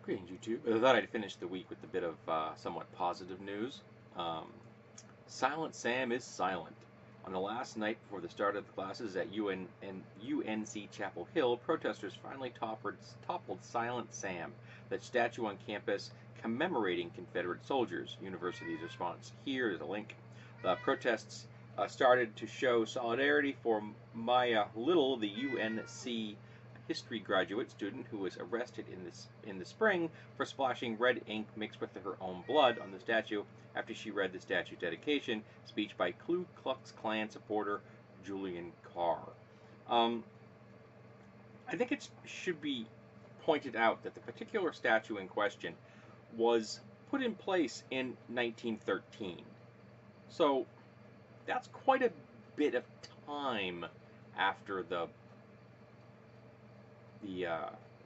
Greetings, YouTube. I thought I'd finish the week with a bit of somewhat positive news. Um, Silent Sam is silent. On the last night before the start of the classes at UNC Chapel Hill, protesters finally toppled Silent Sam, that statue on campus commemorating Confederate soldiers. University's response. Here is a link. The protests started to show solidarity for Maya Little, the UNC history graduate student who was arrested in the spring for splashing red ink mixed with her own blood on the statue after she read the statue dedication speech by Ku Klux Klan supporter Julian Carr. I think it should be pointed out that the particular statue in question was put in place in 1913. So that's quite a bit of time after the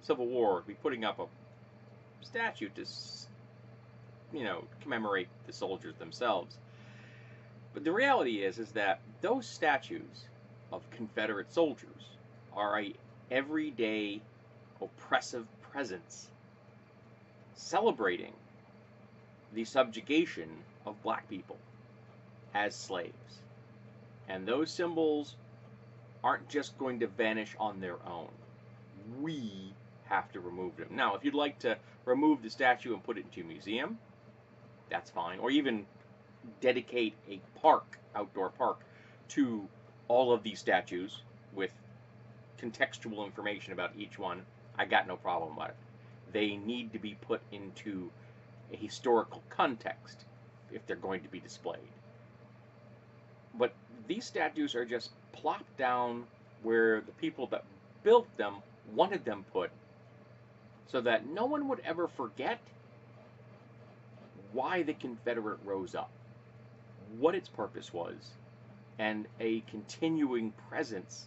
Civil War, be putting up a statue to, commemorate the soldiers themselves. But the reality is that those statues of Confederate soldiers are a everyday oppressive presence celebrating the subjugation of black people as slaves. And those symbols aren't just going to vanish on their own. We have to remove them. Now, if you'd like to remove the statue and put it into a museum, that's fine. Or even dedicate a park, outdoor park, to all of these statues with contextual information about each one, I got no problem about it. They need to be put into a historical context if they're going to be displayed. But these statues are just plopped down where the people that built them wanted them put, so that no one would ever forget why the Confederate rose up, what its purpose was, and a continuing presence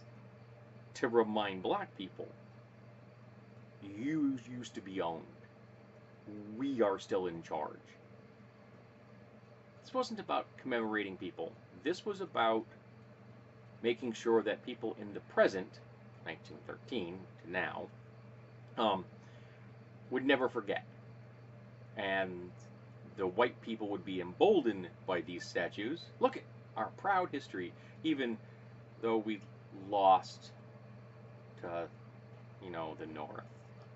to remind black people, you used to be owned. We are still in charge. This wasn't about commemorating people. This was about making sure that people in the present, 1913 to now, would never forget. And the white people would be emboldened by these statues. Look at our proud history, even though we lost to, the North.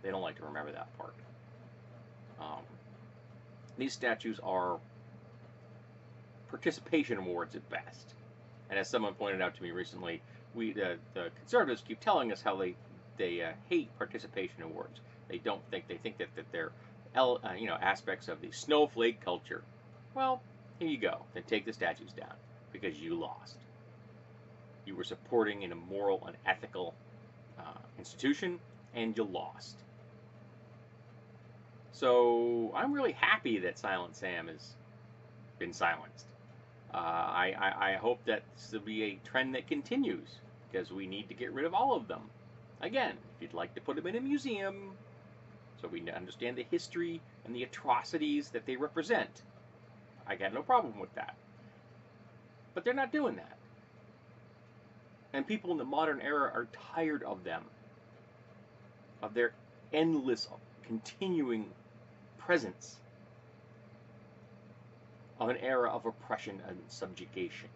They don't like to remember that part. These statues are participation awards at best. And as someone pointed out to me recently, the conservatives keep telling us how they hate participation awards. They think that they're aspects of the snowflake culture. Well, here you go. Then take the statues down because you lost. You were supporting an immoral and ethical institution, and you lost. So I'm really happy that Silent Sam has been silenced. I hope that this will be a trend that continues, because we need to get rid of all of them. Again, if you'd like to put them in a museum, so we understand the history and the atrocities that they represent, I got no problem with that. But they're not doing that. And people in the modern era are tired of them, of their endless, continuing presence of an era of oppression and subjugation.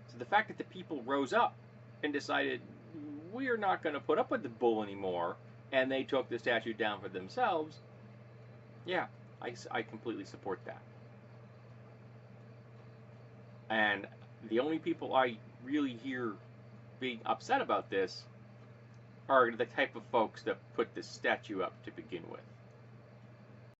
So the fact that the people rose up and decided, we're not going to put up with the bull anymore, and they took the statue down for themselves, yeah, I completely support that. And the only people I really hear being upset about this are the type of folks that put this statue up to begin with.